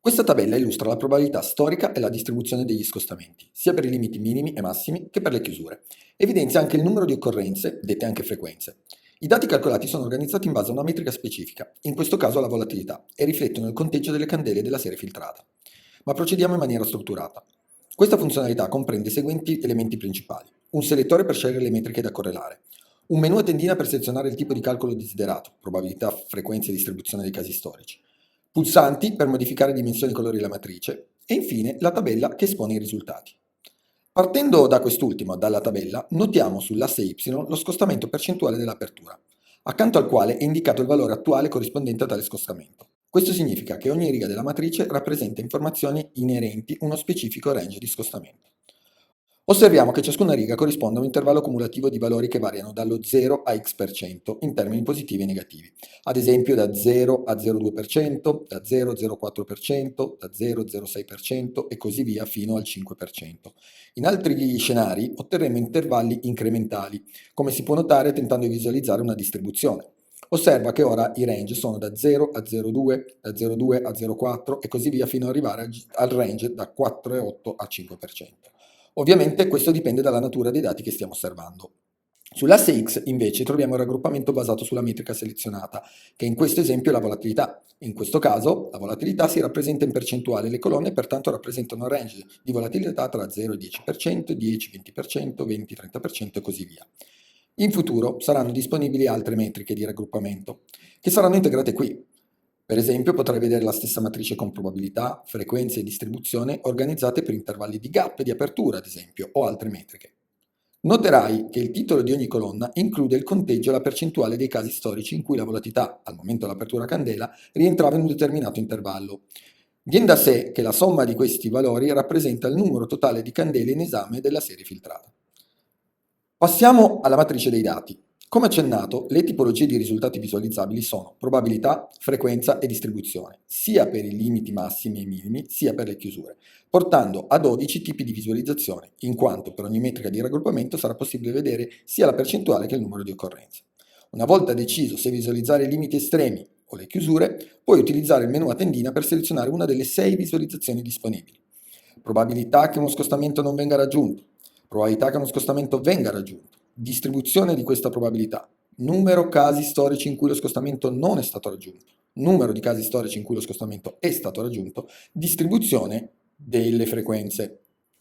Questa tabella illustra la probabilità storica e la distribuzione degli scostamenti, sia per i limiti minimi e massimi che per le chiusure. Evidenzia anche il numero di occorrenze, dette anche frequenze. I dati calcolati sono organizzati in base a una metrica specifica, in questo caso la volatilità, e riflettono il conteggio delle candele della serie filtrata. Ma procediamo in maniera strutturata. Questa funzionalità comprende i seguenti elementi principali: un selettore per scegliere le metriche da correlare, un menu a tendina per selezionare il tipo di calcolo desiderato, probabilità, frequenza e distribuzione dei casi storici, pulsanti per modificare dimensioni, colori della matrice e infine la tabella che espone i risultati. Partendo da quest'ultimo, dalla tabella, notiamo sull'asse Y lo scostamento percentuale dell'apertura, accanto al quale è indicato il valore attuale corrispondente a tale scostamento. Questo significa che ogni riga della matrice rappresenta informazioni inerenti a uno specifico range di scostamento. Osserviamo che ciascuna riga corrisponde a un intervallo cumulativo di valori che variano dallo 0 a x% in termini positivi e negativi, ad esempio da 0 a 0,2%, da 0,04%, da 0,06% e così via fino al 5%. In altri scenari otterremo intervalli incrementali, come si può notare tentando di visualizzare una distribuzione. Osserva che ora i range sono da 0 a 0,2, da 0,2 a 0,4 e così via fino ad arrivare al range da 4,8 a 5%. Ovviamente questo dipende dalla natura dei dati che stiamo osservando. Sull'asse X invece troviamo il raggruppamento basato sulla metrica selezionata, che in questo esempio è la volatilità. In questo caso la volatilità si rappresenta in percentuale, le colonne pertanto rappresentano un range di volatilità tra 0 e 10%, 10-20%, 20-30% e così via. In futuro saranno disponibili altre metriche di raggruppamento, che saranno integrate qui. Per esempio potrai vedere la stessa matrice con probabilità, frequenze e distribuzione organizzate per intervalli di gap e di apertura, ad esempio, o altre metriche. Noterai che il titolo di ogni colonna include il conteggio e la percentuale dei casi storici in cui la volatilità, al momento dell'apertura candela, rientrava in un determinato intervallo. Viene da sé che la somma di questi valori rappresenta il numero totale di candele in esame della serie filtrata. Passiamo alla matrice dei dati. Come accennato, le tipologie di risultati visualizzabili sono probabilità, frequenza e distribuzione, sia per i limiti massimi e minimi, sia per le chiusure, portando a 12 tipi di visualizzazione, in quanto per ogni metrica di raggruppamento sarà possibile vedere sia la percentuale che il numero di occorrenze. Una volta deciso se visualizzare i limiti estremi o le chiusure, puoi utilizzare il menu a tendina per selezionare una delle 6 visualizzazioni disponibili. Probabilità che uno scostamento non venga raggiunto, probabilità che uno scostamento venga raggiunto, distribuzione di questa probabilità, numero casi storici in cui lo scostamento non è stato raggiunto, numero di casi storici in cui lo scostamento è stato raggiunto, distribuzione delle frequenze.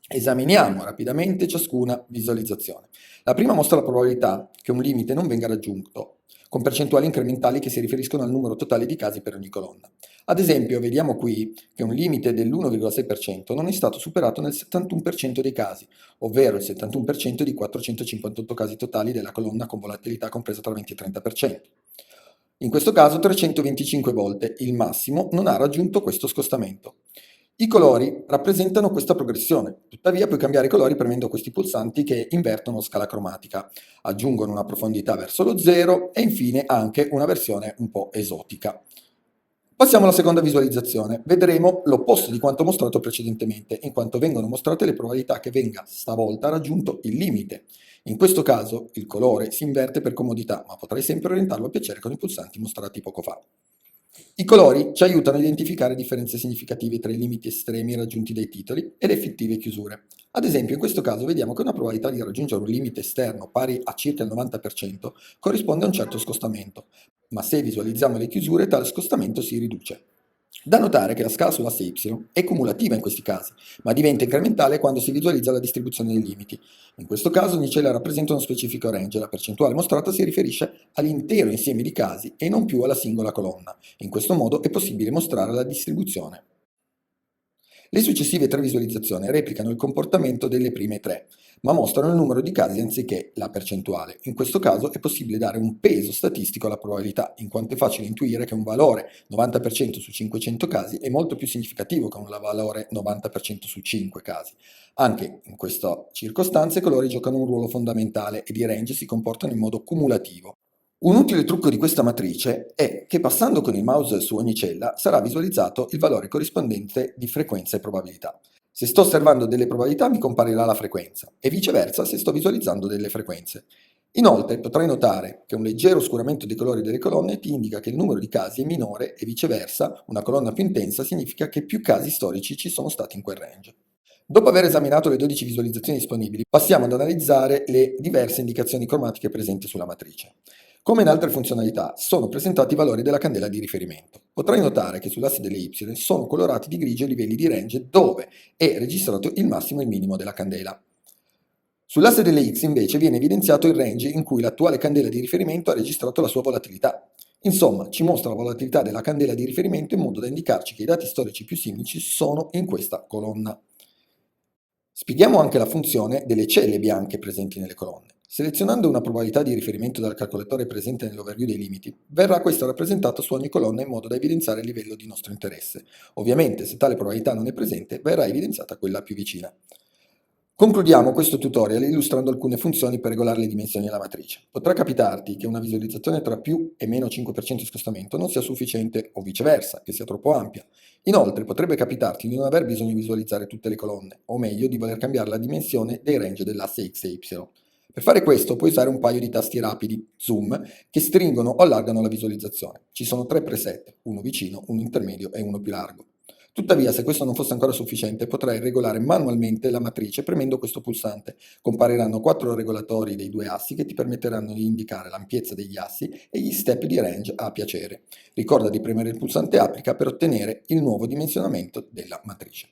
Esaminiamo rapidamente ciascuna visualizzazione. La prima mostra la probabilità che un limite non venga raggiunto, con percentuali incrementali che si riferiscono al numero totale di casi per ogni colonna. Ad esempio, vediamo qui che un limite dell'1,6% non è stato superato nel 71% dei casi, ovvero il 71% di 458 casi totali della colonna con volatilità compresa tra 20 e 30%. In questo caso 325 volte il massimo non ha raggiunto questo scostamento. I colori rappresentano questa progressione, tuttavia puoi cambiare i colori premendo questi pulsanti che invertono scala cromatica, aggiungono una profondità verso lo zero e infine anche una versione un po' esotica. Passiamo alla seconda visualizzazione. Vedremo l'opposto di quanto mostrato precedentemente, in quanto vengono mostrate le probabilità che venga stavolta raggiunto il limite. In questo caso il colore si inverte per comodità, ma potrai sempre orientarlo a piacere con i pulsanti mostrati poco fa. I colori ci aiutano a identificare differenze significative tra i limiti estremi raggiunti dai titoli e le effettive chiusure. Ad esempio, in questo caso vediamo che una probabilità di raggiungere un limite esterno pari a circa il 90% corrisponde a un certo scostamento, ma se visualizziamo le chiusure tale scostamento si riduce. Da notare che la scala sull'asse Y è cumulativa in questi casi, ma diventa incrementale quando si visualizza la distribuzione dei limiti. In questo caso ogni cella rappresenta uno specifico range, la percentuale mostrata si riferisce all'intero insieme di casi e non più alla singola colonna. In questo modo è possibile mostrare la distribuzione. Le successive 3 visualizzazioni replicano il comportamento delle prime 3, ma mostrano il numero di casi anziché la percentuale. In questo caso è possibile dare un peso statistico alla probabilità, in quanto è facile intuire che un valore 90% su 500 casi è molto più significativo che un valore 90% su 5 casi. Anche in questa circostanza i colori giocano un ruolo fondamentale ed i range si comportano in modo cumulativo. Un utile trucco di questa matrice è che passando con il mouse su ogni cella sarà visualizzato il valore corrispondente di frequenza e probabilità. Se sto osservando delle probabilità mi comparirà la frequenza e viceversa se sto visualizzando delle frequenze. Inoltre potrai notare che un leggero oscuramento dei colori delle colonne ti indica che il numero di casi è minore e viceversa, una colonna più intensa significa che più casi storici ci sono stati in quel range. Dopo aver esaminato le 12 visualizzazioni disponibili, passiamo ad analizzare le diverse indicazioni cromatiche presenti sulla matrice. Come in altre funzionalità, sono presentati i valori della candela di riferimento. Potrai notare che sull'asse delle Y sono colorati di grigio i livelli di range dove è registrato il massimo e il minimo della candela. Sull'asse delle X invece viene evidenziato il range in cui l'attuale candela di riferimento ha registrato la sua volatilità. Insomma, ci mostra la volatilità della candela di riferimento in modo da indicarci che i dati storici più simili sono in questa colonna. Spieghiamo anche la funzione delle celle bianche presenti nelle colonne. Selezionando una probabilità di riferimento dal calcolatore presente nell'overview dei limiti, verrà questa rappresentata su ogni colonna in modo da evidenziare il livello di nostro interesse. Ovviamente, se tale probabilità non è presente, verrà evidenziata quella più vicina. Concludiamo questo tutorial illustrando alcune funzioni per regolare le dimensioni della matrice. Potrà capitarti che una visualizzazione tra più e meno 5% di scostamento non sia sufficiente o viceversa, che sia troppo ampia. Inoltre potrebbe capitarti di non aver bisogno di visualizzare tutte le colonne, o meglio di voler cambiare la dimensione dei range dell'asse X e Y. Per fare questo puoi usare un paio di tasti rapidi, zoom, che stringono o allargano la visualizzazione. Ci sono 3 preset, uno vicino, uno intermedio e uno più largo. Tuttavia, se questo non fosse ancora sufficiente, potrai regolare manualmente la matrice premendo questo pulsante. Compariranno 4 regolatori dei due assi che ti permetteranno di indicare l'ampiezza degli assi e gli step di range a piacere. Ricorda di premere il pulsante applica per ottenere il nuovo dimensionamento della matrice.